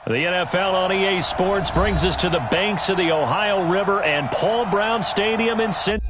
The NFL on EA Sports brings us to the banks of the Ohio River and Paul Brown Stadium in Cincinnati.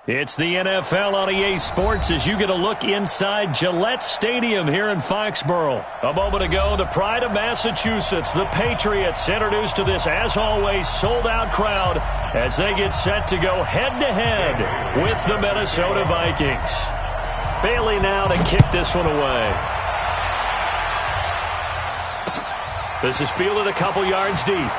It's the NFL on EA Sports as you get a look inside Gillette Stadium here in Foxborough. A moment ago, the pride of Massachusetts, the Patriots, introduced to this, as always, sold-out crowd as they get set to go head-to-head with the Minnesota Vikings. Bailey now to kick this one away. This is fielded a couple yards deep.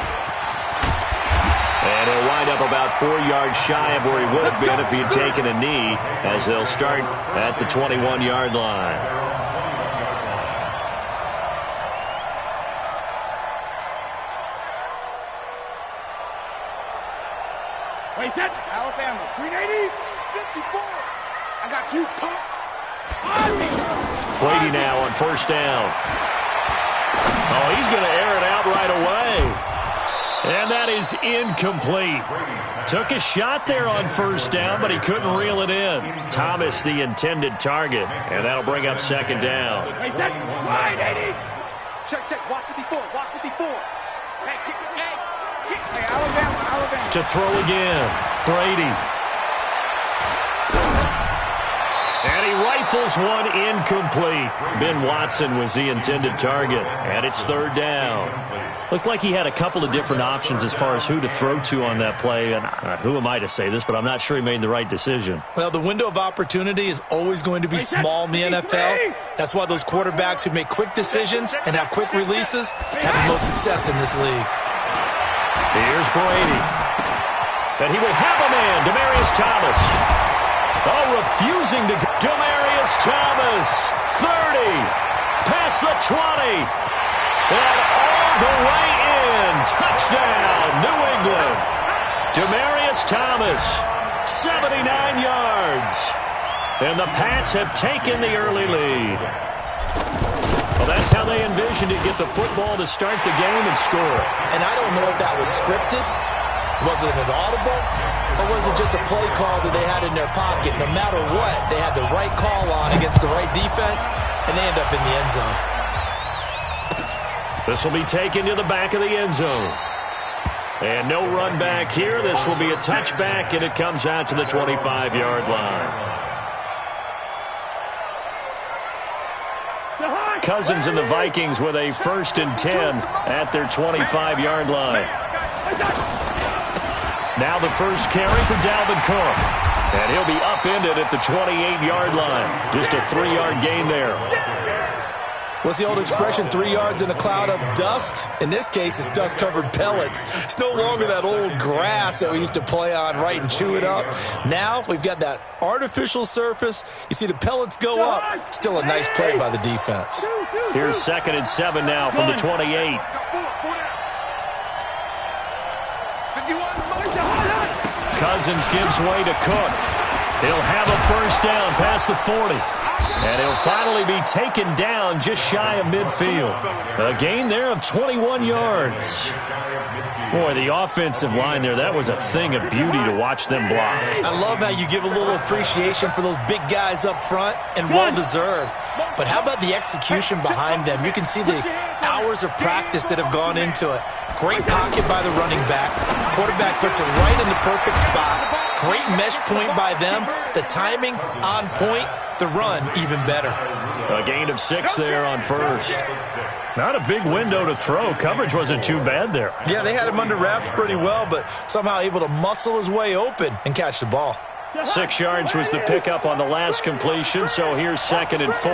And he'll wind up about 4 yards shy of where he would have been if he had taken a knee, as they'll start at the 21-yard line. Wait, that Alabama, 380, 54. I got you, pump. Brady now on first down. Oh, he's going to air it out right away. And that is incomplete. Took a shot there on first down, but he couldn't reel it in. Thomas, the intended target, and that'll bring up second down. Hey, check, wide 80. Check, watch 54, watch 54. Hey, Alabama. To throw again, Brady. And he rifles one incomplete. Ben Watson was the intended target, and it's third down. Looked like he had a couple of different options as far as who to throw to on that play. And who am I to say this, but I'm not sure he made the right decision. Well, the window of opportunity is always going to be small in the NFL. That's why those quarterbacks who make quick decisions and have quick releases have the most success in this league. Here's Brady. And he will have a man, Demaryius Thomas. Oh, refusing to go. Demaryius Thomas, 30, past the 20. And all the way in. Touchdown, New England. Demaryius Thomas, 79 yards. And the Pats have taken the early lead. Well, that's how they envisioned it, get the football to start the game and score. And I don't know if that was scripted. Was it an audible? Or was it just a play call that they had in their pocket? No matter what, they had the right call on against the right defense, and they end up in the end zone. This will be taken to the back of the end zone. And no run back here. This will be a touchback, and it comes out to the 25-yard line. Cousins and the Vikings with a 1st and 10 at their 25-yard line. Now the first carry for Dalvin Cook. And he'll be upended at the 28-yard line. Just a 3-yard gain there. What's the old expression, 3 yards in a cloud of dust? In this case, it's dust-covered pellets. It's no longer that old grass that we used to play on, right, and chew it up. Now we've got that artificial surface. You see the pellets go up. Still a nice play by the defense. Here's 2nd and 7 now from the 28. Cousins gives way to Cook. He'll have a first down past the 40. And he'll finally be taken down just shy of midfield. A gain there of 21 yards. Boy, the offensive line there, that was a thing of beauty to watch them block. I love how you give a little appreciation for those big guys up front, and well-deserved. But how about the execution behind them? You can see the hours of practice that have gone into it. Great pocket by the running back. Quarterback puts it right in the perfect spot. Great mesh point by them. The timing on point. The run even better. A gain of 6 there on first. Not a big window to throw. Coverage wasn't too bad there. Yeah, they had him under wraps pretty well, but somehow able to muscle his way open and catch the ball. 6 yards was the pickup on the last completion, so here's 2nd and 4.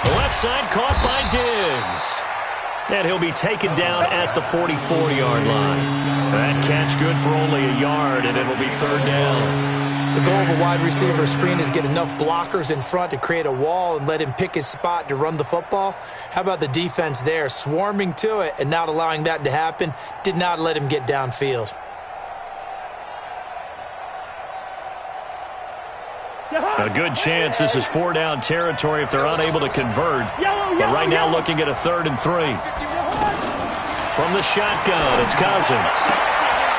The left side caught by Diggs. And he'll be taken down at the 44-yard line. That catch good for only a yard, and it'll be 3rd down. The goal of a wide receiver screen is get enough blockers in front to create a wall and let him pick his spot to run the football. How about the defense there, swarming to it and not allowing that to happen? Did not let him get downfield. A good chance this is 4-down territory if they're unable to convert. But right now looking at a 3rd and 3. From the shotgun, it's Cousins.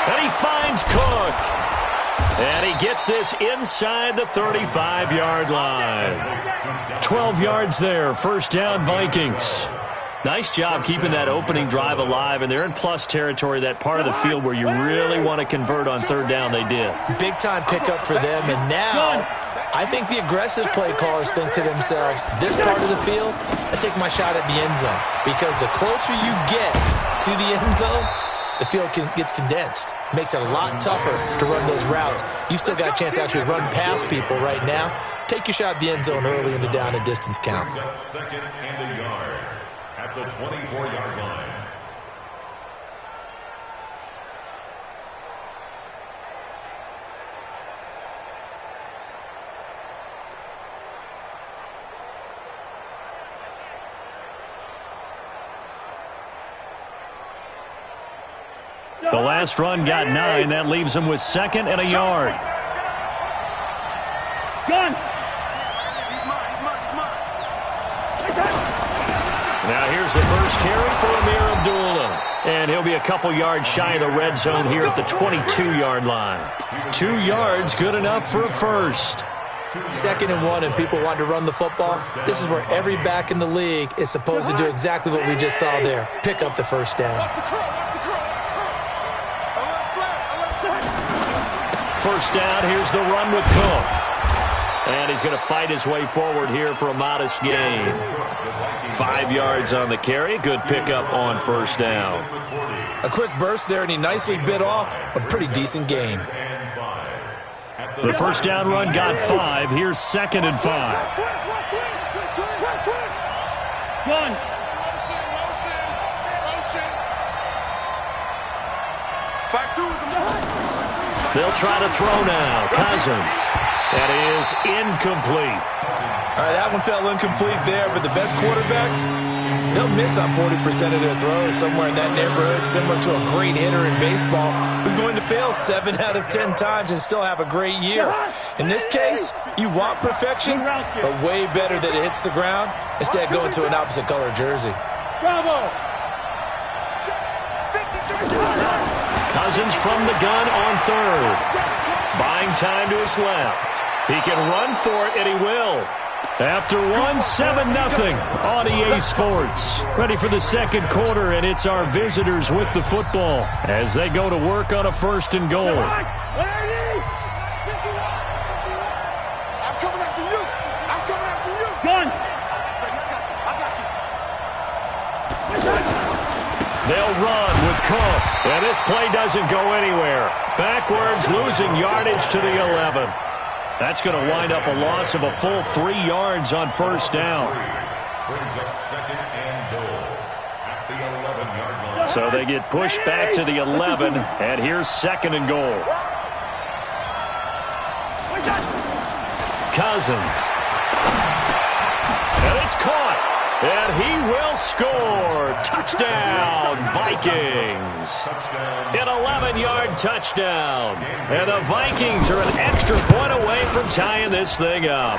And he finds Cook. And he gets this inside the 35-yard line. 12 yards there, 1st down Vikings. Nice job keeping that opening drive alive, and they're in plus territory, that part of the field where you really want to convert on third down. They did. Big-time pickup for them, and now I think the aggressive play callers think to themselves, this part of the field, I take my shot at the end zone, because the closer you get to the end zone, the field gets condensed. Makes it a lot tougher to run those routes. You still got a chance to actually run past people right now. Take your shot at the end zone early in the down and distance count. Second and a yard at the 24-yard line. The last run got 9. That leaves him with second and a yard. Gun. Now here's the first carry for Amir Abdullah. And he'll be a couple yards shy of the red zone here at the 22-yard line. 2 yards, good enough for a first. 2nd and 1, and people want to run the football. This is where every back in the league is supposed to do exactly what we just saw there. Pick up the first down. First down, here's the run with Cook. And he's going to fight his way forward here for a modest gain. 5 yards on the carry. Good pickup on first down. A quick burst there, and he nicely bit off a pretty decent gain. The first down run got 5. Here's 2nd and 5. Gun. Back through the They'll try to throw now. Cousins. That is incomplete. All right, that one fell incomplete there, but the best quarterbacks, they'll miss on 40% of their throws somewhere in that neighborhood, similar to a great hitter in baseball who's going to fail 7 out of 10 times and still have a great year. In this case, you want perfection, but way better that it hits the ground instead of going to an opposite color jersey. Bravo. Cousins from the gun on third. Buying time to his left. He can run for it, and he will. After 7-0 on EA Sports. Ready for the second quarter, and it's our visitors with the football as they go to work on a 1st and goal. I'm coming after you. I'm coming after you. Gun. They'll run with Cook, and this play doesn't go anywhere. Backwards, losing yardage to the 11. That's going to wind up a loss of a full 3 yards on first down. Brings up 2nd and goal at the 11-yard line. So they get pushed back to the 11, and here's 2nd and goal. Cousins. And it's caught. And he will score. Touchdown, Vikings. An 11-yard touchdown. And the Vikings are an extra point away from tying this thing up.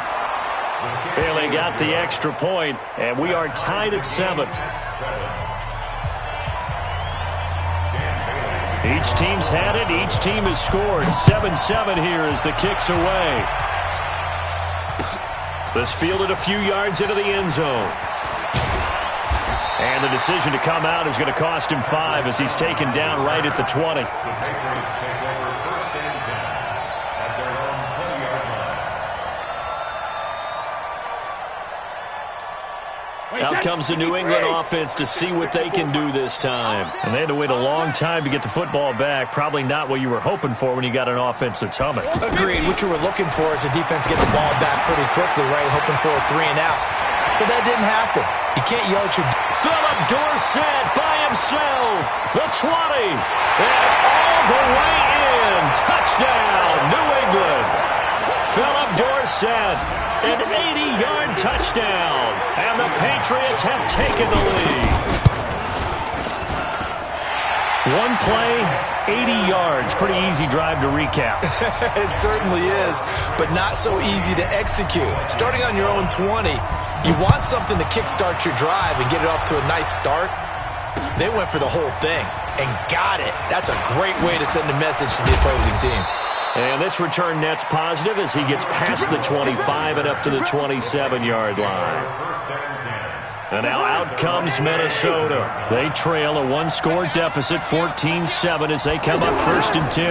Bailey got the extra point, and we are tied at 7. Each team's had it. Each team has scored. 7-7 here as the kick's away. This fielded a few yards into the end zone. And the decision to come out is going to cost him 5 as he's taken down right at the 20. Out comes the New England offense to see what they can do this time. And they had to wait a long time to get the football back. Probably not what you were hoping for when you got an offense that's humming. Agreed. What you were looking for is the defense get the ball back pretty quickly, right? Hoping for a 3 and out. So that didn't happen. You can't yell at your... Philip Dorsett by himself. The 20. And all the way in. Touchdown, New England. Philip Dorsett, an 80-yard touchdown. And the Patriots have taken the lead. One play, 80 yards. Pretty easy drive to recap. It certainly is, but not so easy to execute. Starting on your own 20, you want something to kickstart your drive and get it off to a nice start. They went for the whole thing and got it. That's a great way to send a message to the opposing team. And this return net's positive as he gets past the 25 and up to the 27-yard line. And now out comes Minnesota. They trail a one-score deficit, 14-7, as they come up 1st and 10.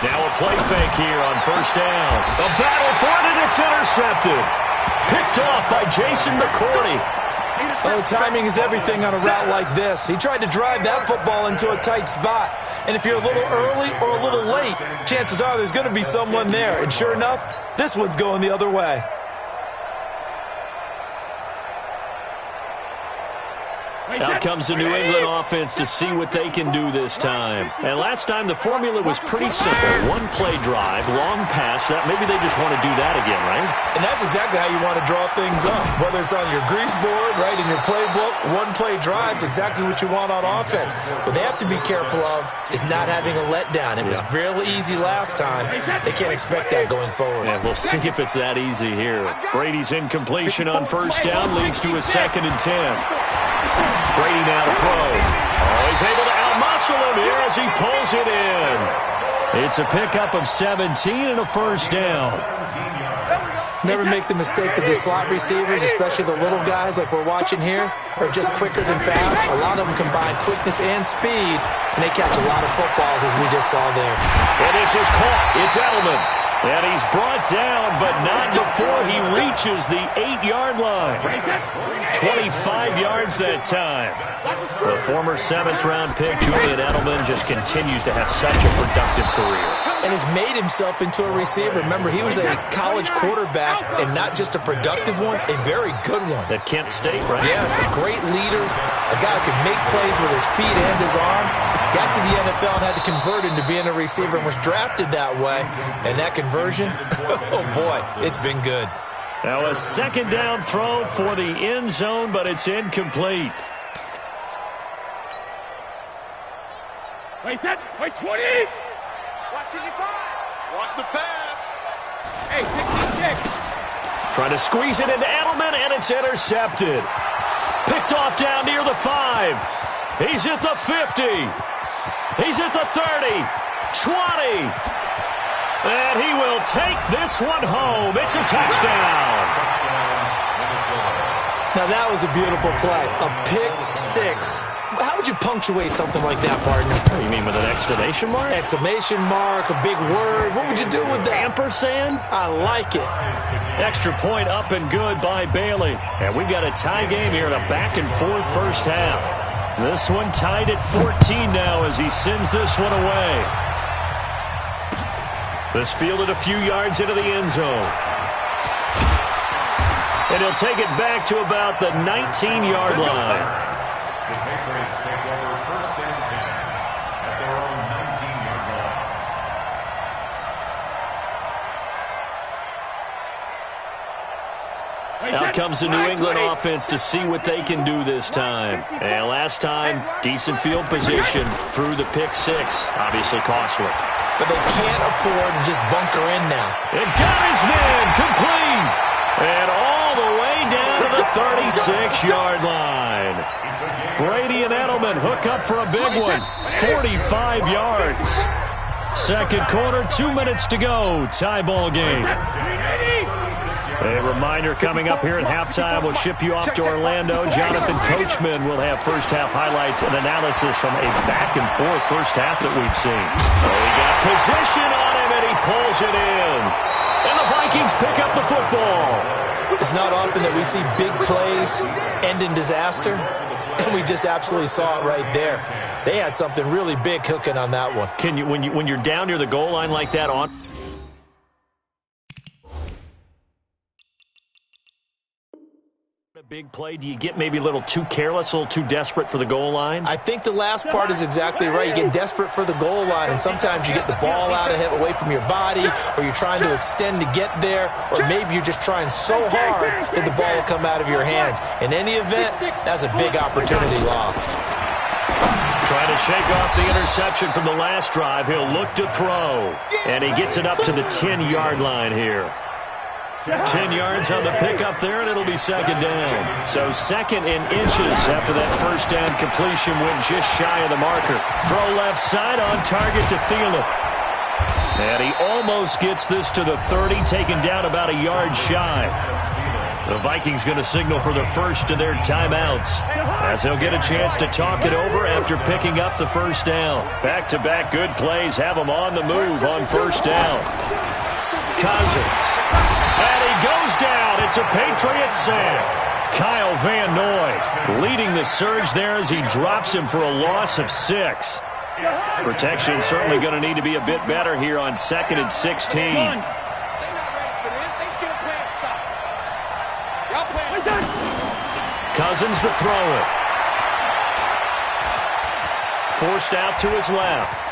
Now a play fake here on 1st down. A battle for it, and it's intercepted. Picked off by Jason McCourty. Oh, timing is everything on a route like this. He tried to drive that football into a tight spot. And if you're a little early or a little late, chances are there's going to be someone there. And sure enough, this one's going the other way. Out comes the New England offense to see what they can do this time. And last time the formula was pretty simple. One play drive, long pass. That maybe they just want to do that again, right? And that's exactly how you want to draw things up. Whether it's on your grease board, right, in your playbook, one play drive's exactly what you want on offense. What they have to be careful of is not having a letdown. It was real easy last time. They can't expect that going forward. Yeah, we'll see if it's that easy here. Brady's incompletion on 1st down leads to a 2nd and 10. Brady now to throw. Oh, he's able to outmuscle him here as he pulls it in. It's a pickup of 17 and a 1st down. Never make the mistake that the slot receivers, especially the little guys like we're watching here, are just quicker than fast. A lot of them combine quickness and speed, and they catch a lot of footballs, as we just saw there. And this is caught. It's Edelman. And he's brought down, but not before he reaches the 8-yard line. 25 yards that time. The former 7th-round pick, Julian Edelman, just continues to have such a productive career. And has made himself into a receiver. Remember, he was a college quarterback, and not just a productive one, a very good one. At Kent State, right? Yes, a great leader, a guy who could make plays with his feet and his arm. Got to the NFL and had to convert into being a receiver and was drafted that way. And that conversion, oh boy, it's been good. Now a 2nd down throw for the end zone, but it's incomplete. Wait, 20. Watch it, watch the pass. Hey, pick. Trying to squeeze it into Edelman, and it's intercepted. Picked off down near the 5. He's at the 50. He's at the 30. 20. And he will take this one home. It's a touchdown. Now that was a beautiful play. A pick 6. How would you punctuate something like that, partner? You mean with an exclamation mark? Exclamation mark, a big word. What would you do with that? Ampersand? I like it. Extra point up and good by Bailey. And we've got a tie game here in a back-and-forth first half. This one tied at 14 now as he sends this one away. This fielded a few yards into the end zone. And he'll take it back to about the 19-yard line. The Patriots take over 1st and 10 at their own 19-yard line. Out comes the New England offense to see what they can do this time. And last time, decent field position through the pick 6. Obviously costly. But they can't afford to just bunker in now. It got his man complete. And all the way down to the 36-yard line. Brady and Edelman hook up for a big one. 45 yards. 2nd quarter, 2 minutes to go. Tie ball game. A reminder coming up here at halftime. We'll ship you off to Orlando. Jonathan Coachman will have first half highlights and analysis from a back-and-forth first half that we've seen. Oh, he got position on him, and he pulls it in. And the Vikings pick up the football. It's not often that we see big plays end in disaster, and we just absolutely saw it right there. They had something really big cooking on that one. Can you, when you're down near the goal line like that on... A big play, do you get maybe a little too careless, a little too desperate for the goal line? I think the last part is exactly right. You get desperate for the goal line, and sometimes you get the ball out of it, away from your body, or you're trying to extend to get there, or maybe you're just trying so hard that the ball will come out of your hands. In any event, that's a big opportunity lost. Trying to shake off the interception from the last drive. He'll look to throw, and he gets it up to the 10-yard line here. 10 yards on the pickup there, and it'll be 2nd down. So 2nd in inches after that first down completion went just shy of the marker. Throw left side on target to Thielen. And he almost gets this to the 30, taken down about a yard shy. The Vikings going to signal for the first of their timeouts, as they'll get a chance to talk it over after picking up the first down. Back-to-back good plays have them on the move on first down. Cousins. And he goes down. It's a Patriot sack. Kyle Van Noy leading the surge there as he drops him for a loss of 6. Protection certainly going to need to be a bit better here on 2nd and 16. Cousins to throw it. Forced out to his left.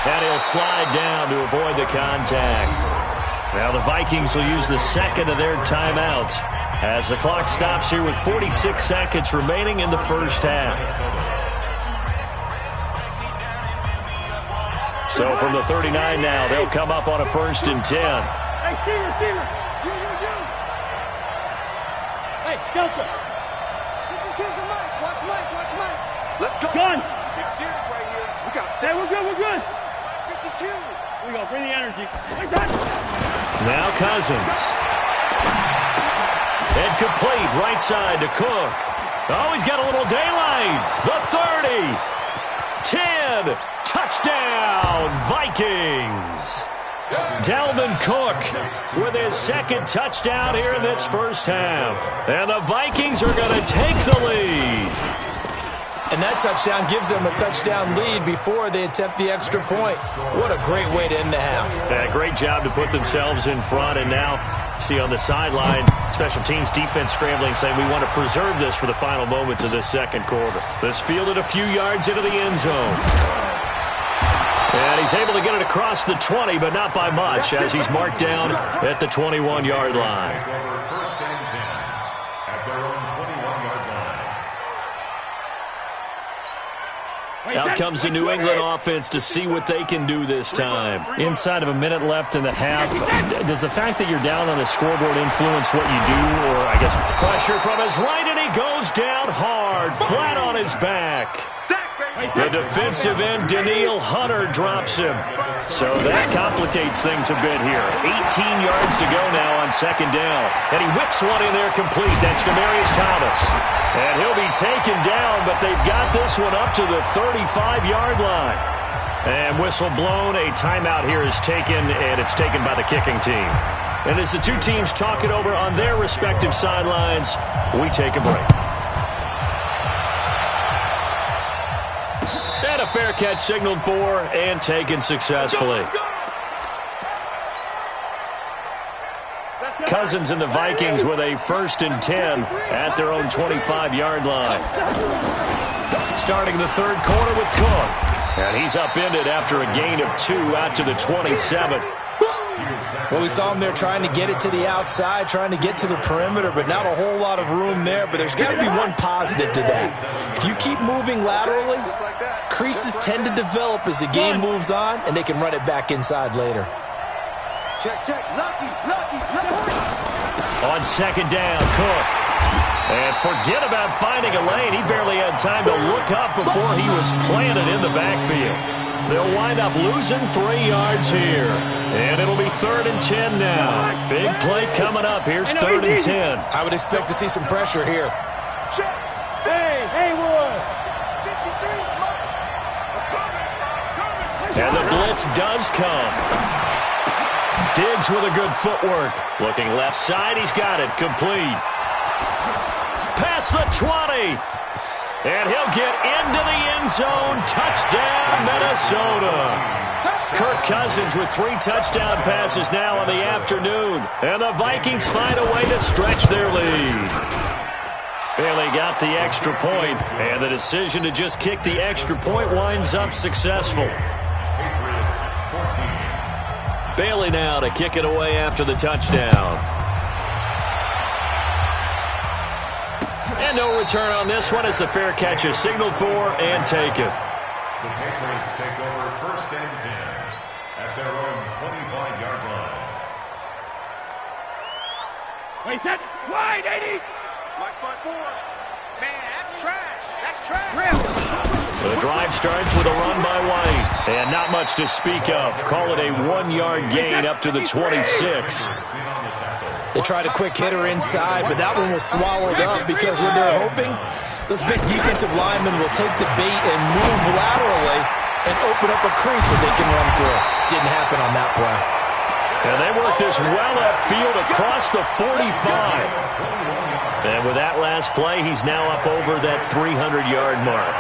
And he'll slide down to avoid the contact. Now the Vikings will use the second of their timeouts as the clock stops here with 46 seconds remaining in the first half. So from the 39 now, they'll come up on a 1st and 10. Hey, Steamer. Hey, Delta. You can choose the mic. Watch Mike. Let's go. Gun. It's serious right here. We got to stay. Hey, we're good. 52. Here we go. Bring the energy. Now Cousins. And complete right side to Cook. Oh, he's got a little daylight. The 30. 10. Touchdown, Vikings. Dalvin Cook with his second touchdown here in this first half. And the Vikings are going to take the lead. And that touchdown gives them a touchdown lead before they attempt the extra point. What a great way to end the half. Yeah, great job to put themselves in front. And now, see on the sideline, special teams defense scrambling, saying we want to preserve this for the final moments of this second quarter. This fielded a few yards into the end zone. And he's able to get it across the 20, but not by much, as he's marked down at the 21-yard line. First and 10 at their own 21-yard line. Out comes the New England offense to see what they can do this time. Inside of a minute left in the half, does the fact that you're down on the scoreboard influence what you do? Or, I guess, pressure from his right, and he goes down hard, flat on his back. The defensive end, Daniil Hunter, drops him. So that complicates things a bit here. 18 yards to go now on second down. And he whips one in there complete. That's Demarius Thomas. And he'll be taken down, but they've got this one up to the 35-yard line. And whistle blown. A timeout here is taken, and it's taken by the kicking team. And as the two teams talk it over on their respective sidelines, we take a break. And a fair catch signaled for and taken successfully. Cousins and the Vikings with a 1st and 10 at their own 25-yard line. Starting the third quarter with Cook. And he's upended after a gain of 2 out to the 27. Well, we saw him there trying to get it to the outside, trying to get to the perimeter, but not a whole lot of room there. But there's got to be one positive to that. If you keep moving laterally, creases tend to develop as the game moves on, and they can run it back inside later. Check. Lucky. On second down, Cook. And forget about finding a lane. He barely had time to look up before he was planted in the backfield. They'll wind up losing 3 yards here. And it'll be 3rd and 10 now. Big play coming up. Here's 3rd and 10. I would expect to see some pressure here. Hey, Wood. And the blitz does come. Diggs with a good footwork. Looking left side. He's got it. Complete. Past the 20. And he'll get into the end zone. Touchdown, Minnesota. Kirk Cousins with 3 touchdown passes now in the afternoon. And the Vikings find a way to stretch their lead. Bailey got the extra point, and the decision to just kick the extra point winds up successful. Bailey now to kick it away after the touchdown. And no return on this one as the fair catch is signaled for and taken. The Patriots take over 1st and 10 at their own 25-yard line. Wait, set. Wide, 80. Black spot 4. Man, that's trash. That's trash. The drive starts with a run by White. And not much to speak of. Call it a 1-yard gain up to the 26. They tried a quick hitter inside, but that one was swallowed up because when they're hoping, those big defensive linemen will take the bait and move laterally and open up a crease that they can run through. Didn't happen on that play. And they work this well upfield across the 45. And with that last play, he's now up over that 300-yard mark.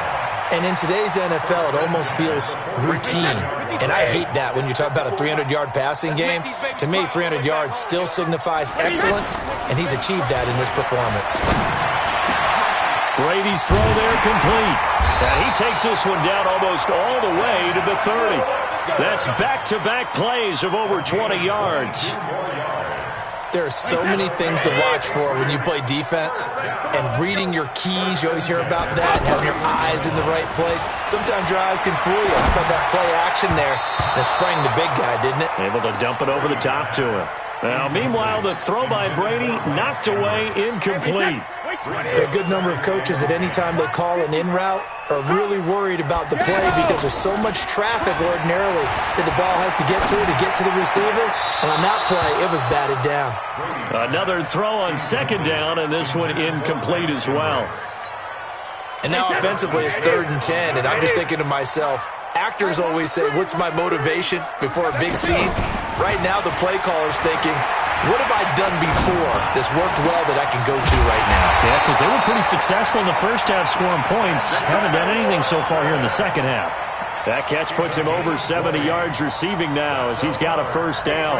And in today's NFL, it almost feels routine. And I hate that when you talk about a 300-yard passing game. To me, 300 yards still signifies excellence, and he's achieved that in this performance. Brady's throw there complete. And he takes this one down almost all the way to the 30. That's back-to-back plays of over 20 yards. There are so many things to watch for when you play defense, and reading your keys, you always hear about that, and having your eyes in the right place. Sometimes your eyes can fool you. How about that play action there? And it sprang the big guy, didn't it? Able to dump it over the top to him. Now, meanwhile, the throw by Brady knocked away, incomplete. There are a good number of coaches that any time they call an in route are really worried about the play because there's so much traffic ordinarily that the ball has to get through to get to the receiver. And on that play, it was batted down. Another throw on second down, and this one incomplete as well. And now offensively, it's 3rd and 10, and I'm just thinking to myself, actors always say, what's my motivation before a big scene? Right now, the play caller's thinking, what have I done before that's worked well that I can go to right now? Yeah, because they were pretty successful in the first half scoring points. Haven't done anything so far here in the second half. That catch puts him over 70 yards receiving now as he's got a first down.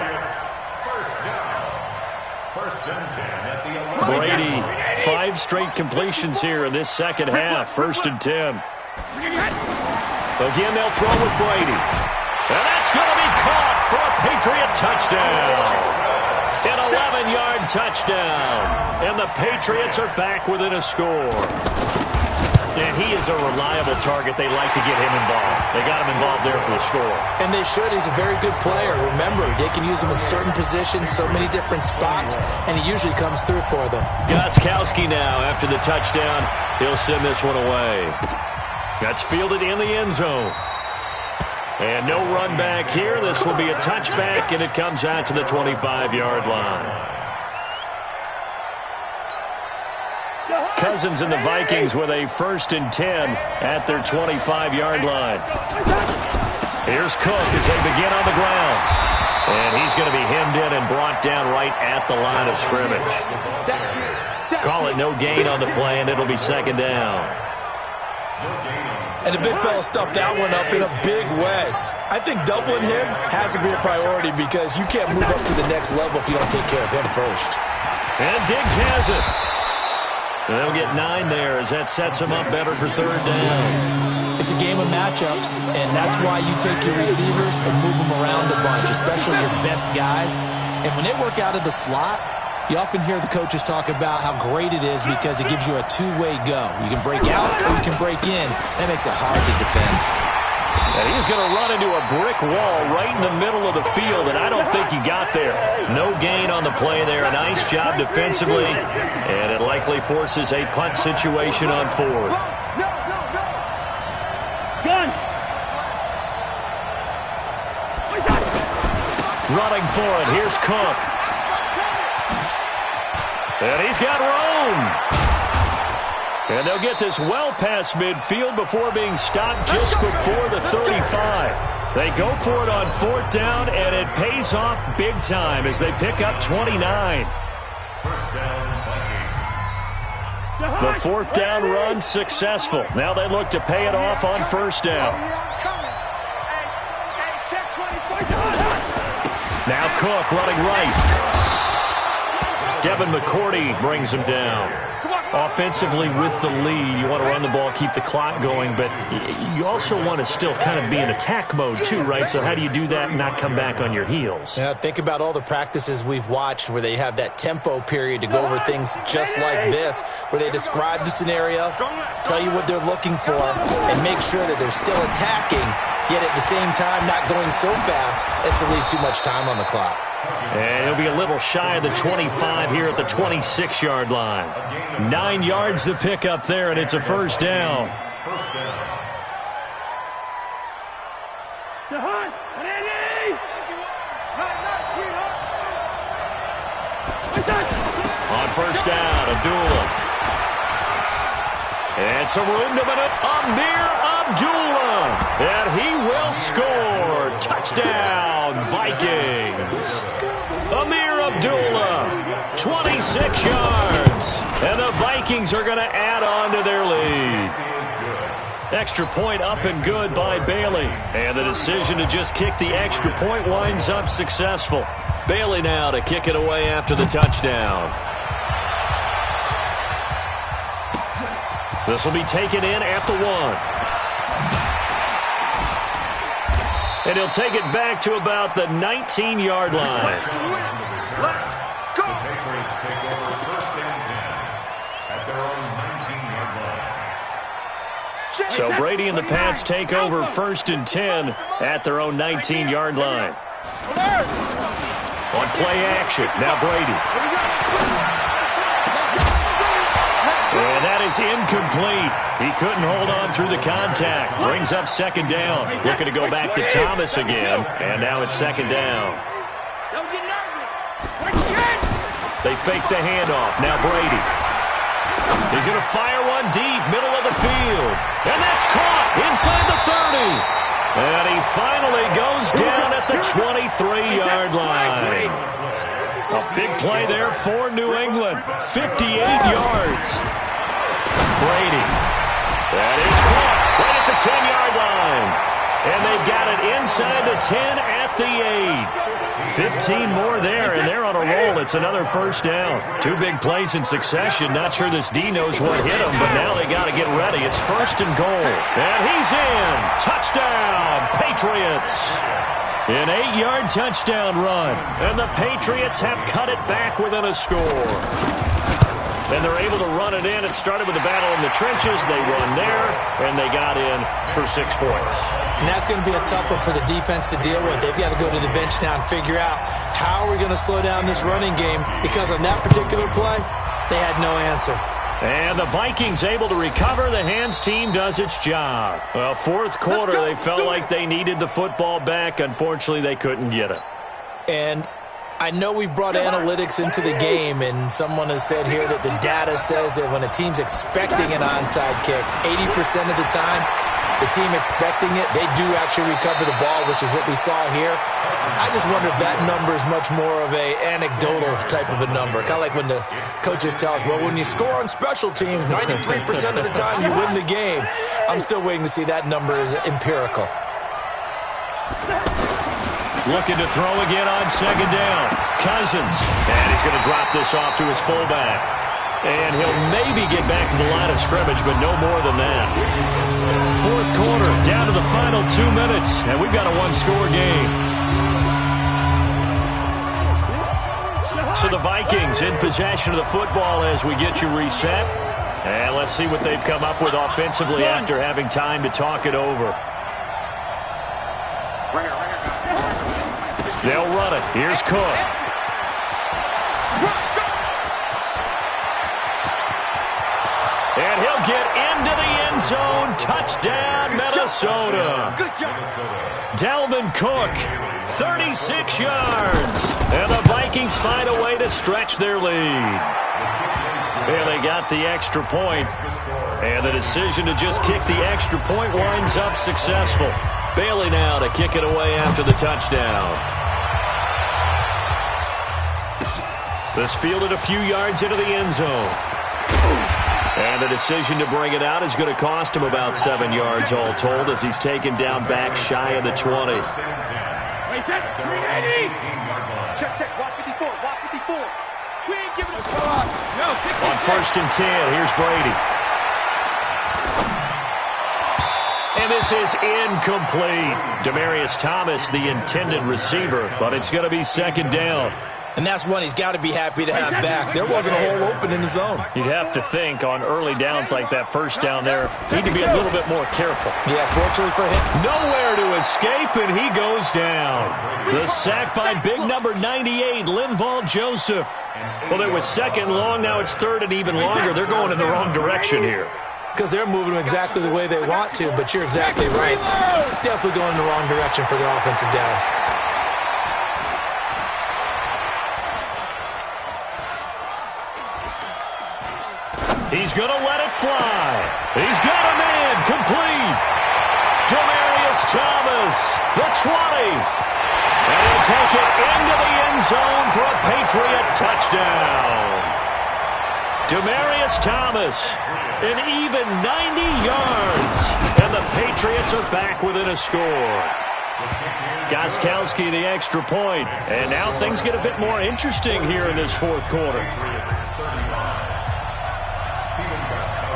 Brady, 5 straight completions here in this second half. 1st and 10. Again, they'll throw with Brady. And that's going to be caught for a Patriot touchdown. An 11-yard touchdown. And the Patriots are back within a score. And he is a reliable target. They like to get him involved. They got him involved there for the score. And they should. He's a very good player. Remember, they can use him in certain positions, so many different spots, and he usually comes through for them. Gostkowski now after the touchdown. He'll send this one away. That's fielded in the end zone. And no run back here. This will be a touchback, and it comes out to the 25-yard line. Cousins and the Vikings with a 1st and 10 at their 25-yard line. Here's Cook as they begin on the ground. And he's going to be hemmed in and brought down right at the line of scrimmage. Call it no gain on the play, and it'll be 2nd down. And the big fella stuffed that one up in a big way. I think doubling him has to be a priority because you can't move up to the next level if you don't take care of him first. And Diggs has it. And they'll get 9 there as that sets him up better for 3rd down. It's a game of matchups, and that's why you take your receivers and move them around a bunch, especially your best guys. And when they work out of the slot, you often hear the coaches talk about how great it is because it gives you a two-way go. You can break out or you can break in. That makes it hard to defend. And he's going to run into a brick wall right in the middle of the field, and I don't think he got there. No gain on the play there. A nice job defensively, and it likely forces a punt situation on 4th. Gun. Running for it. Here's Cook. And he's got room. And they'll get this well past midfield before being stopped just before the 35. They go for it on 4th down, and it pays off big time as they pick up 29. The 4th down run successful. Now they look to pay it off on 1st down. Now Cook running right. Devin McCourty brings him down. Offensively with the lead, you want to run the ball, keep the clock going, but you also want to still kind of be in attack mode too, right? So how do you do that and not come back on your heels? Yeah, think about all the practices we've watched where they have that tempo period to go over things just like this, where they describe the scenario, tell you what they're looking for, and make sure that they're still attacking, yet at the same time not going so fast as to leave too much time on the clock. And he'll be a little shy of the 25 here at the 26-yard line. 9 yards to pick up there, and it's a 1st down. On first down, Abdullah. And some room to maneuver. Amir Abdullah. And he will score. Touchdown, Vikings. Amir Abdullah, 26 yards. And the Vikings are going to add on to their lead. Extra point up and good by Bailey. And the decision to just kick the extra point winds up successful. Bailey now to kick it away after the touchdown. This will be taken in at the 1. And he'll take it back to about the 19-yard line. The Patriots take over first and 10 at their own 19-yard line. So Brady and the Pats take over first and 10 at their own 19-yard line. On play action, now Brady. And that is incomplete. He couldn't hold on through the contact. Brings up second down. Looking to go back to Thomas again. And now it's second down. They fake the handoff. Now Brady. He's going to fire one deep, middle of the field. And that's caught inside the 30. And he finally goes down at the 23-yard line. A big play there for New England. 58 yards. Brady. That is caught right at the 10-yard line. And they got it inside the 10 at the 8. 15 more there, and they're on a roll. It's another first down. Two big plays in succession. Not sure this D knows what hit him, but now they got to get ready. It's first and goal. And he's in. Touchdown, Patriots. An 8-yard touchdown run. And the Patriots have cut it back within a score. And they're able to run it in. It started with the battle in the trenches. They run there, and they got in for 6 points. And that's going to be a tough one for the defense to deal with. They've got to go to the bench now and figure out how are we going to slow down this running game, because on that particular play, they had no answer. And the Vikings able to recover. The hands team does its job. Well, fourth quarter, they felt like they needed the football back. Unfortunately, they couldn't get it. And I know we've brought analytics into the game, and someone has said here that the data says that when a team's expecting an onside kick, 80% of the time, the team expecting it, they do actually recover the ball, which is what we saw here. I just wonder if that number is much more of a anecdotal type of a number. Kind of like when the coaches tell us, well, when you score on special teams, 93% of the time you win the game. I'm still waiting to see that number is empirical. Looking to throw again on second down. Cousins. And he's going to drop this off to his fullback. And he'll maybe get back to the line of scrimmage, but no more than that. Fourth quarter, down to the final 2 minutes, and we've got a one-score game. So the Vikings in possession of the football as we get you reset. And let's see what they've come up with offensively after having time to talk it over. They'll run it. Here's Cook. And he'll get into the end zone. Touchdown, Minnesota. Good job. Dalvin Cook, 36 yards. And the Vikings find a way to stretch their lead. And they got the extra point. And the decision to just kick the extra point winds up successful. Bailey now to kick it away after the touchdown. This fielded a few yards into the end zone. And the decision to bring it out is going to cost him about 7 yards all told as he's taken down back shy of the 20. Check. Watch 54. Watch 54. We ain't giving up. On first and 10, here's Brady. And this is incomplete. Demaryius Thomas, the intended receiver, but it's going to be second down. And that's one he's got to be happy to have back. There wasn't a hole open in the zone. You'd have to think on early downs like that first down there, need to be a little bit more careful. Yeah, fortunately for him. Nowhere to escape, and he goes down. The sack by big number 98, Linval Joseph. Well, it was second long, now it's third and even longer. They're going in the wrong direction here. because they're moving exactly the way they want to, but you're exactly right. Definitely going in the wrong direction for the offensive guys. He's going to let it fly. He's got a man complete. Demarius Thomas, the 20. And he'll take it into the end zone for a Patriot touchdown. Demarius Thomas, an even 90 yards. And the Patriots are back within a score. Gostkowski the extra point. And now things get a bit more interesting here in this fourth quarter.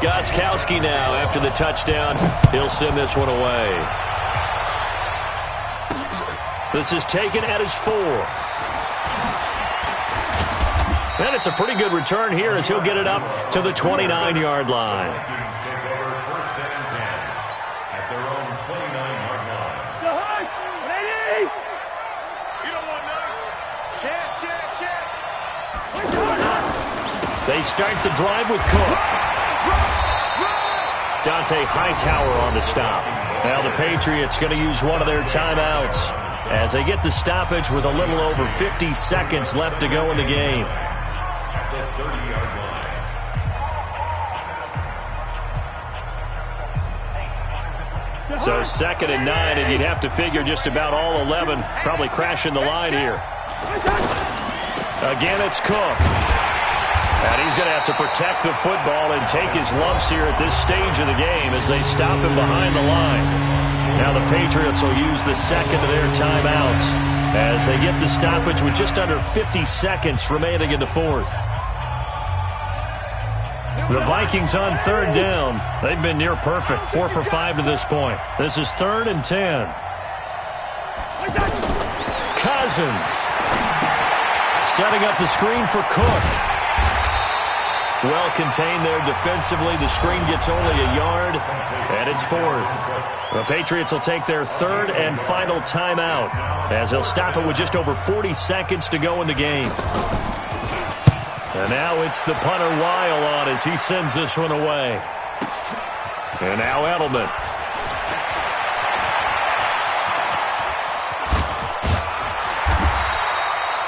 Gostkowski now, after the touchdown, he'll send this one away. This is taken at his 4. And it's a pretty good return here as he'll get it up to the 29-yard line. They start the drive with Cook. Dante Hightower on the stop. Now the Patriots going to use one of their timeouts as they get the stoppage with a little over 50 seconds left to go in the game. So 2nd and 9, and you'd have to figure just about all 11 probably crashing the line here. Again, it's Cook. And he's going to have to protect the football and take his lumps here at this stage of the game as they stop him behind the line. Now the Patriots will use the second of their timeouts as they get the stoppage with just under 50 seconds remaining in the fourth. The Vikings on 3rd down. They've been near perfect, 4 for 5 to this point. This is 3rd and 10. Cousins setting up the screen for Cook. Well contained there defensively. The screen gets only a yard, and it's 4th. The Patriots will take their 3rd and final timeout as they'll stop it with just over 40 seconds to go in the game. And now it's the punter Weil on as he sends this one away. And now Edelman.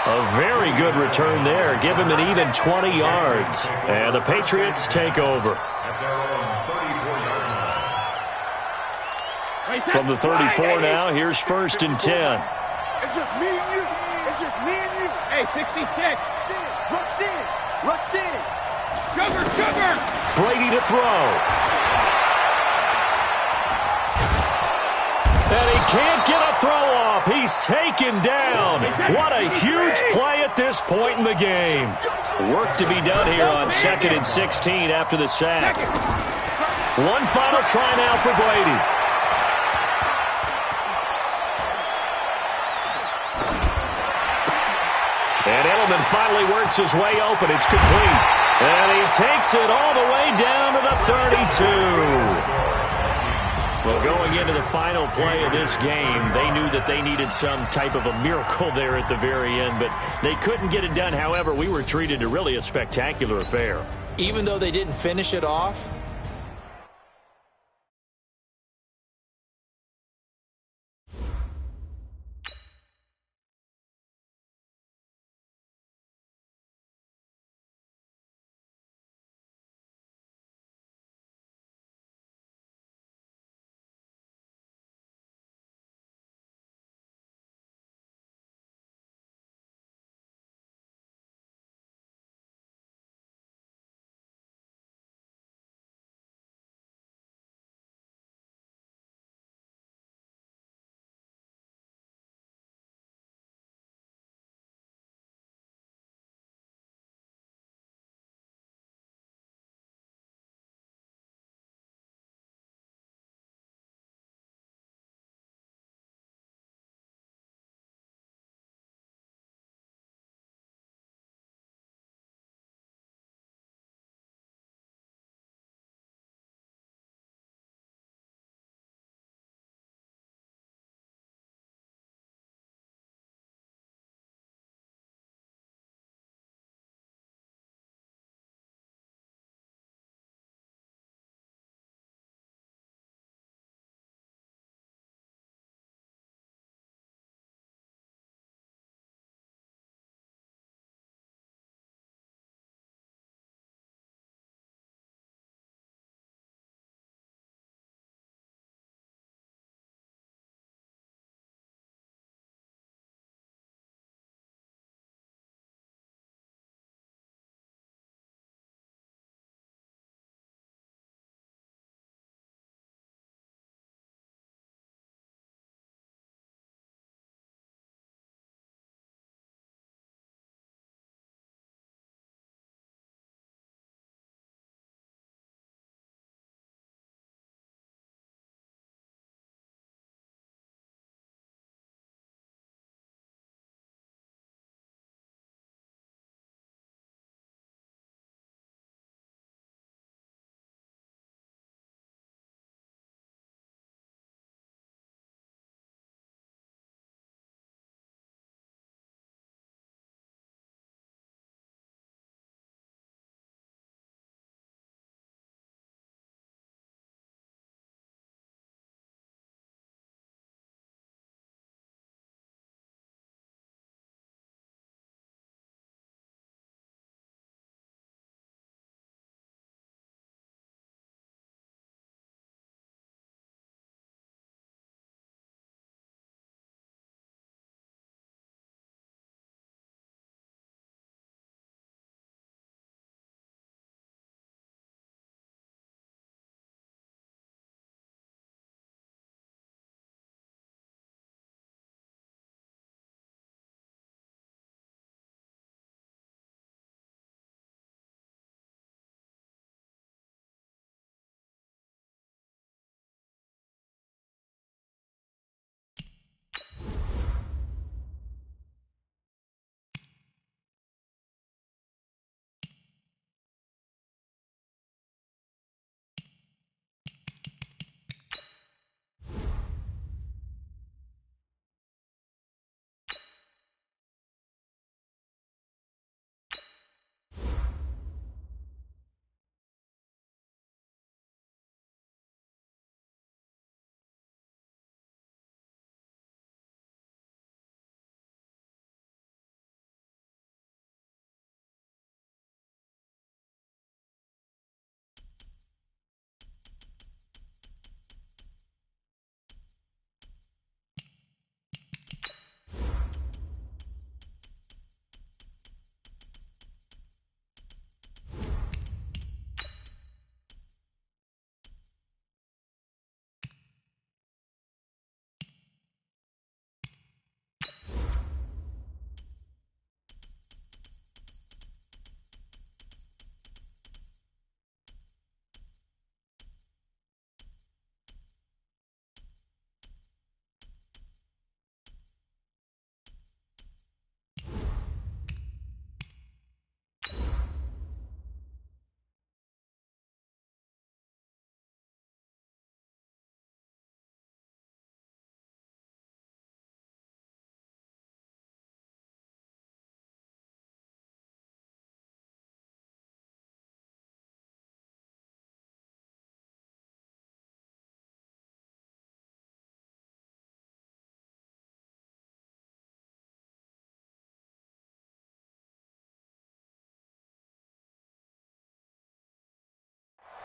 A very good return there. Give him an even 20 yards. And the Patriots take over. From the 34 now, here's 1st and 10. It's just me and you. It's just me and you. Hey, 66. Rush in. Rush in. Sugar. Brady to throw. And he can't get a throw off. He's taken down. What a huge play at this point in the game. Work to be done here on 2nd and 16 after the sack. One final try now for Brady. And Edelman finally works his way open. It's complete. And he takes it all the way down to the 32. Well, going into the final play of this game, they knew that they needed some type of a miracle there at the very end, but they couldn't get it done. However, we were treated to really a spectacular affair. Even though they didn't finish it off,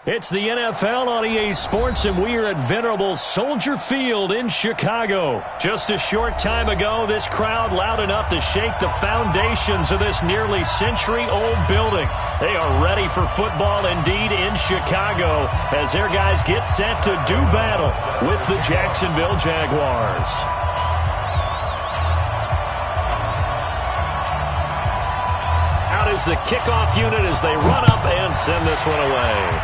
It's the NFL on EA Sports, and we are at venerable Soldier Field in Chicago. Just a short time ago, this crowd loud enough to shake the foundations of this nearly century-old building. They are ready for football indeed in Chicago as their guys get set to do battle with the Jacksonville Jaguars. Out is the kickoff unit as they run up and send this one away.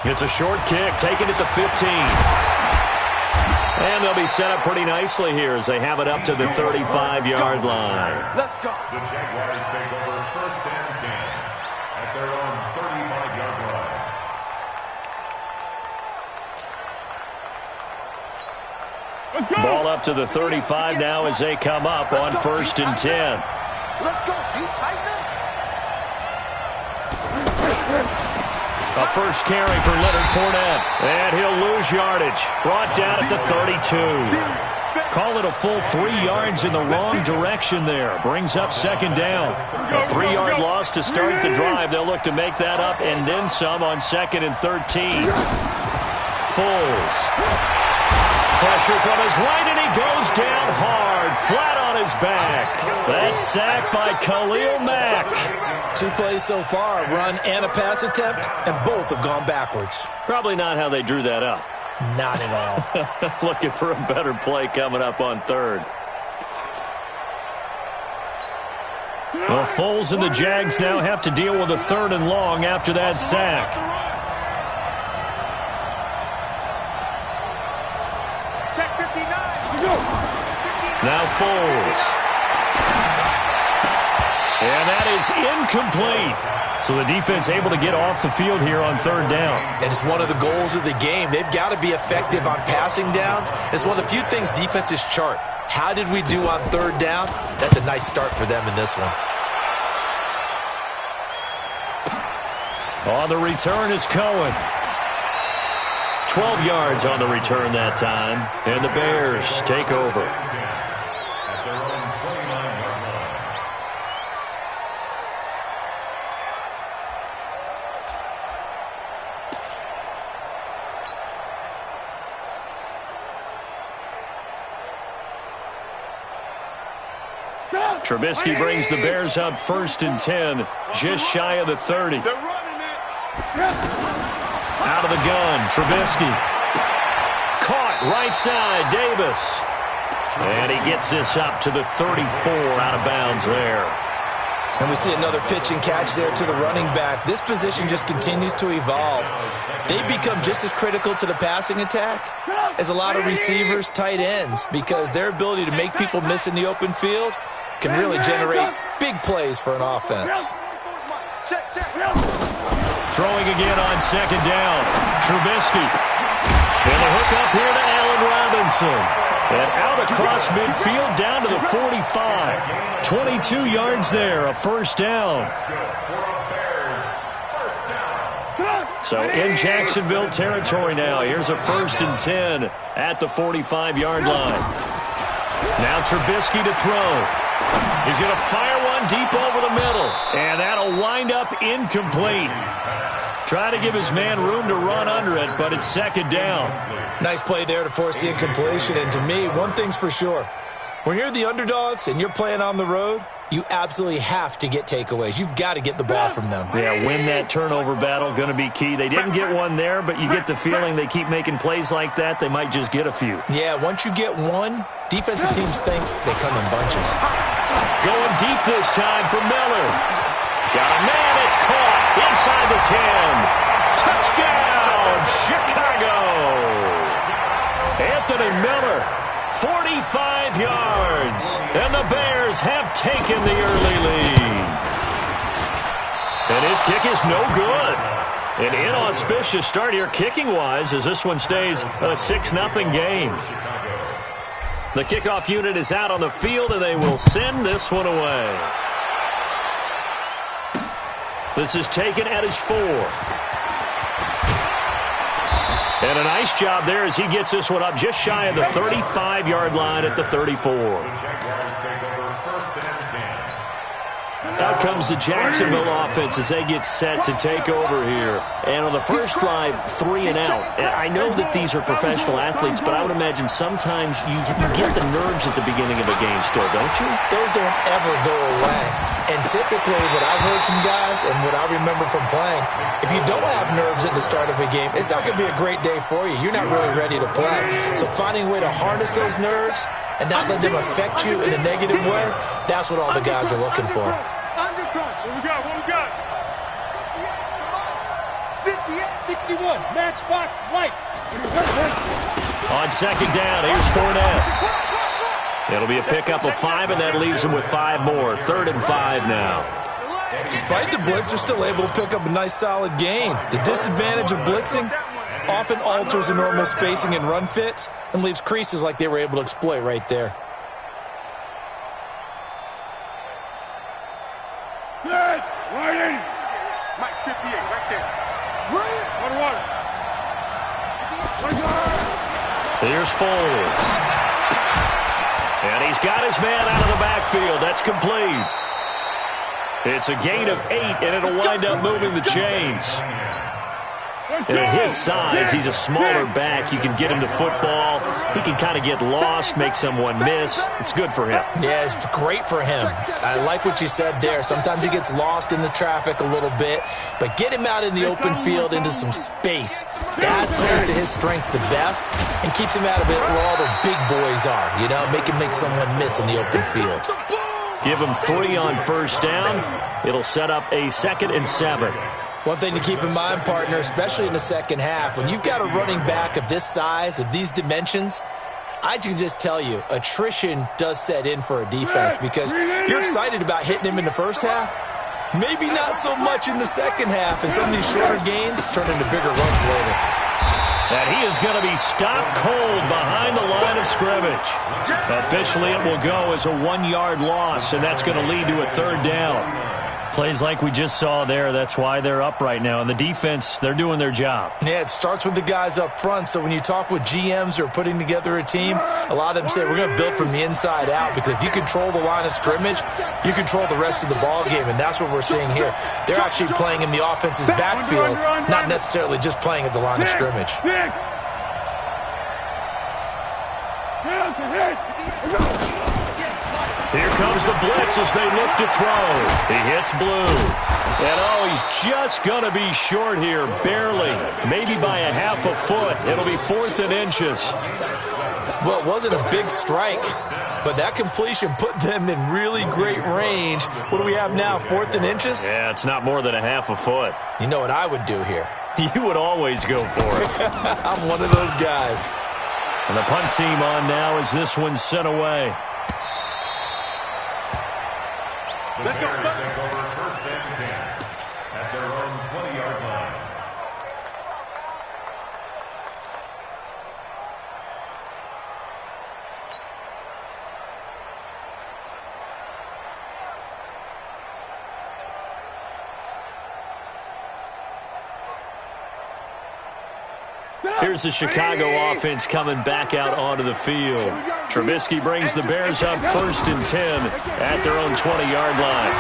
It's a short kick, taking it to 15. And they'll be set up pretty nicely here as they have it up to the 35-yard line. Let's go. The Jaguars take over 1st and 10 at their own 35-yard line. Ball up to the 35 now as they come up on 1st and 10. Let's go. You tighten up. A first carry for Leonard Fournette. And he'll lose yardage. Brought down at the 32. Call it a full 3 yards in the wrong direction there. Brings up 2nd down. A 3-yard loss to start the drive. They'll look to make that up and then some on 2nd and 13. Foles. Pressure from his right, and he goes down hard, flat on his back. That's sacked by Khalil Mack. 2 plays so far, a run and a pass attempt, and both have gone backwards. Probably not how they drew that up. Not at all. Looking for a better play coming up on 3rd. Well, Foles and the Jags now have to deal with a 3rd and long after that sack. Check 59. Now Foles. And that is incomplete. So the defense able to get off the field here on 3rd down. And it's one of the goals of the game. They've got to be effective on passing downs. It's one of the few things defenses chart. How did we do on 3rd down? That's a nice start for them in this one. On the return is Cohen. 12 yards on the return that time. And the Bears take over. At their own 29-yard line. Trubisky brings the Bears up 1st and 10, just shy of the 30. They're running it. Out of the gun, Trubisky. Caught right side, Davis. And he gets this up to the 34, out of bounds there. And we see another pitch and catch there to the running back. This position just continues to evolve. They become just as critical to the passing attack as a lot of receivers, tight ends, because their ability to make people miss in the open field can really generate big plays for an offense. Throwing again on 2nd down. Trubisky. And the hook up here to Allen Robinson. And out across midfield down to the 45. 22 yards there, a 1st down. So in Jacksonville territory now. Here's a 1st and 10 at the 45-yard line. Now Trubisky to throw. He's going to fire one deep over the middle. And that'll wind up incomplete. Try to give his man room to run under it, but it's 2nd down. Nice play there to force the incompletion. And to me, one thing's for sure. When you're the underdogs and you're playing on the road, you absolutely have to get takeaways. You've got to get the ball from them. Yeah, win that turnover battle, going to be key. They didn't get one there, but you get the feeling they keep making plays like that, they might just get a few. Yeah, once you get one, defensive teams think they come in bunches. Going deep this time for Miller. Got a man, it's caught inside the 10. Touchdown, Chicago. Anthony Miller, 45 yards. And the Bears have taken the early lead. And his kick is no good. An inauspicious start here kicking-wise as this one stays a 6-0 game. The kickoff unit is out on the field, and they will send this one away. This is taken at his 4. And a nice job there as he gets this one up just shy of the 35-yard line at the 34. The Jaguars take over 1st and 10 Out comes the Jacksonville offense as they get set to take over here. And on the first drive, 3 and out. I know that these are professional athletes, but I would imagine sometimes you get the nerves at the beginning of a game still, don't you? Those don't ever go away. And typically what I've heard from guys and what I remember from playing, if you don't have nerves at the start of a game, it's not going to be a great day for you. You're not really ready to play. So finding a way to harness those nerves and not let them affect you in a negative way, that's what all the guys are looking for. What we got? 58, 61, matchbox lights. On second down, here's Fournette. It'll be a pickup of 5, and that leaves them with 5 more. 3rd and 5 now. Despite the blitz, they're still able to pick up a nice, solid gain. The disadvantage of blitzing often alters the normal spacing and run fits and leaves creases like they were able to exploit right there. Right in. Mike, 58, right there. Water. Here's Foles. And he's got his man out of the backfield. That's complete. It's a gain of 8, and it'll wind up moving the chains. And at his size, he's a smaller back. You can get him to football. He can kind of get lost, make someone miss. It's good for him. Yeah, it's great for him. I like what you said there. Sometimes he gets lost in the traffic a little bit, but get him out in the open field into some space. That plays to his strengths the best and keeps him out of it where all the big boys are. You know, make someone miss in the open field. Give him 3 on first down. It'll set up a 2nd and 7. One thing to keep in mind, partner, especially in the second half, when you've got a running back of this size, of these dimensions, I can just tell you, attrition does set in for a defense because you're excited about hitting him in the first half. Maybe not so much in the second half, and some of these shorter gains turn into bigger runs later. And he is going to be stopped cold behind the line of scrimmage. Officially, it will go as a 1-yard loss, and that's going to lead to a 3rd down. Plays like we just saw there. That's why they're up right now. And the defense, they're doing their job. Yeah, it starts with the guys up front. So when you talk with GMs who are putting together a team, a lot of them say we're going to build from the inside out because if you control the line of scrimmage, you control the rest of the ball game. And that's what we're seeing here. They're actually playing in the offense's backfield, not necessarily just playing at the line of scrimmage. Here comes the blitz as they look to throw. He hits Blue. And, he's just going to be short here, barely. Maybe by a half a foot. It'll be 4th and inches. Well, it wasn't a big strike, but that completion put them in really great range. What do we have now, 4th and inches? Yeah, it's not more than a half a foot. You know what I would do here? You would always go for it. I'm one of those guys. And the punt team on now as this one's sent away. The Bears take over 1st and 10 at their own 20-yard line. Here's the Chicago offense coming back out onto the field. Trubisky brings the Bears up 1st and 10 at their own 20-yard line.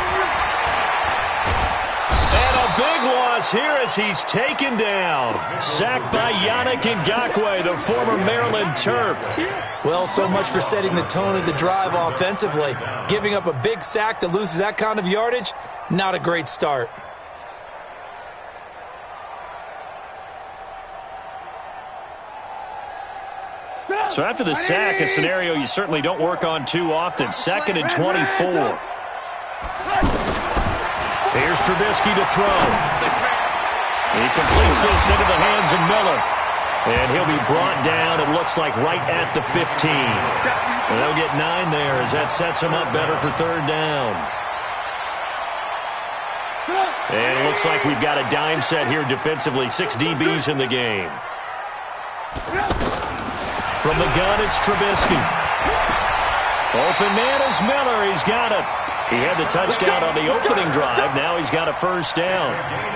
And a big loss here as he's taken down. Sacked by Yannick Ngakoue, the former Maryland Terp. Well, so much for setting the tone of the drive offensively. Giving up a big sack that loses that kind of yardage, not a great start. So after the sack, a scenario you certainly don't work on too often. 2nd and 24. Here's Trubisky to throw. He completes this into the hands of Miller. And he'll be brought down, it looks like, right at the 15. And they'll get 9 there as that sets him up better for 3rd down. And it looks like we've got a dime set here defensively. 6 DBs in the game. From the gun, it's Trubisky. Open man is Miller. He's got it. He had the touchdown on the opening drive. Now he's got a first down.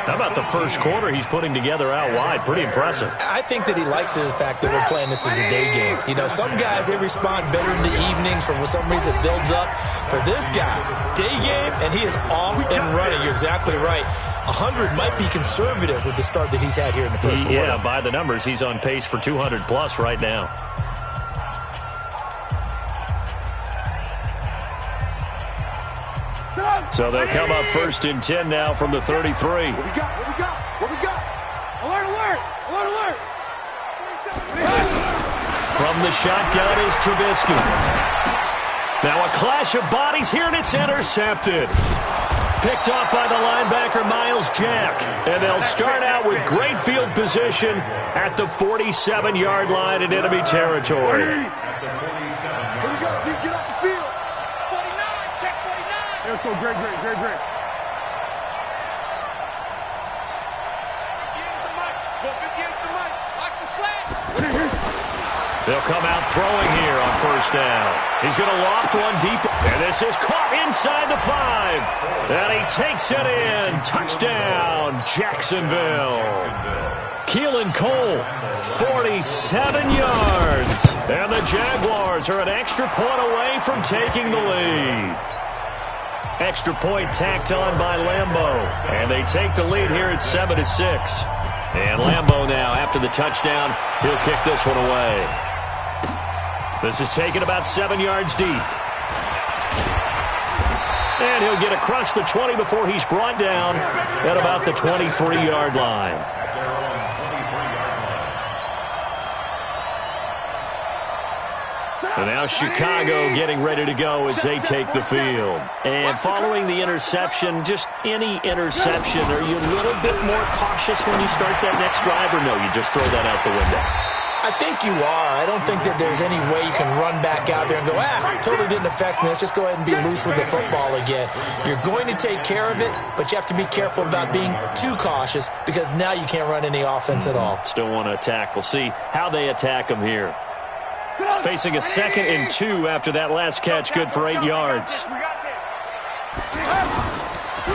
How about the first quarter he's putting together out wide? Pretty impressive. I think that he likes the fact that we're playing this as a day game. You know, some guys, they respond better in the evenings. For some reason, it builds up. For this guy, day game, and he is off and running. You're exactly right. 100 might be conservative with the start that he's had here in the first quarter. Yeah, by the numbers, he's on pace for 200-plus right now. So they'll come up first and 10 now from the 33. What we got? Alert, alert! Alert, alert! From the shotgun is Trubisky. Now a clash of bodies here, and it's intercepted. Picked off by the linebacker, Miles Jack. And they'll start out with great field position at the 47-yard line in enemy territory. Here we go, D. Get off the field. 49, check 49. Let's go, great. They'll come out throwing here on first down. He's going to loft one deep. And this is caught inside the 5. And he takes it in. Touchdown, Jacksonville. Keelan Cole, 47 yards. And the Jaguars are an extra point away from taking the lead. Extra point tacked on by Lambeau. And they take the lead here at 7-6. And Lambeau now, after the touchdown, he'll kick this one away. This is taken about 7 yards deep. And he'll get across the 20 before he's brought down at about the 23-yard line. And now Chicago getting ready to go as they take the field. And following the interception, just any interception, are you a little bit more cautious when you start that next drive, or no, you just throw that out the window? I think you are. I don't think that there's any way you can run back out there and go, totally didn't affect me. Let's just go ahead and be loose with the football again. You're going to take care of it, but you have to be careful about being too cautious because now you can't run any offense at all. Still want to attack. We'll see how they attack them here. Facing a 2nd and 2 after that last catch, good for 8 yards.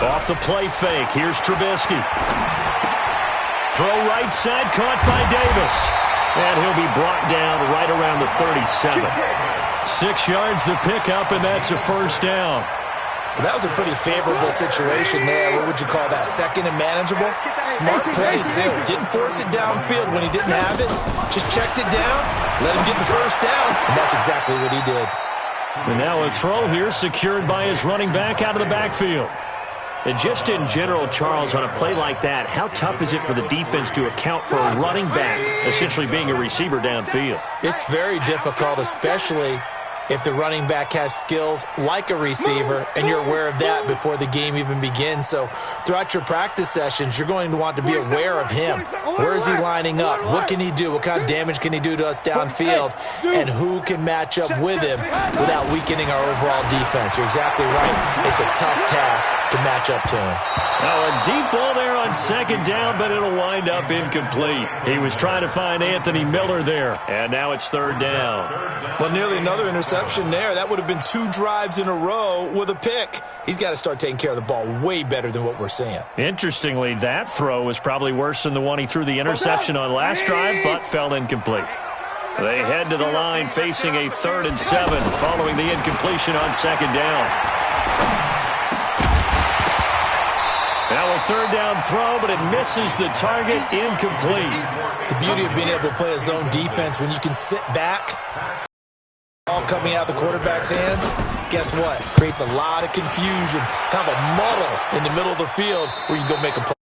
Off the play fake, here's Trubisky. Throw right side, caught by Davis. And he'll be brought down right around the 37. 6 yards the pickup, and that's a first down. Well, that was a pretty favorable situation there. What would you call that? 2nd and manageable? Smart play, too. Didn't force it downfield when he didn't have it. Just checked it down, let him get the first down, and that's exactly what he did. And now a throw here secured by his running back out of the backfield. And just in general, Charles, on a play like that, how tough is it for the defense to account for a running back essentially being a receiver downfield? It's very difficult, especially if the running back has skills like a receiver, and you're aware of that before the game even begins. So throughout your practice sessions, you're going to want to be aware of him. Where is he lining up? What can he do? What kind of damage can he do to us downfield? And who can match up with him without weakening our overall defense? You're exactly right. It's a tough task to match up to him. Now a deep ball there on 2nd down, but it'll wind up incomplete. He was trying to find Anthony Miller there, and now it's 3rd down. Well, nearly another interception there. That would have been 2 drives in a row with a pick. He's got to start taking care of the ball way better than what we're seeing. Interestingly, that throw was probably worse than the one he threw the interception on last drive, but fell incomplete. They head to the line facing a 3rd and 7 following the incompletion on 2nd down. Now a 3rd down throw, but it misses the target, incomplete. The beauty of being able to play a zone defense when you can sit back, ball coming out of the quarterback's hands, guess what? Creates a lot of confusion, kind of a muddle in the middle of the field where you go make a play.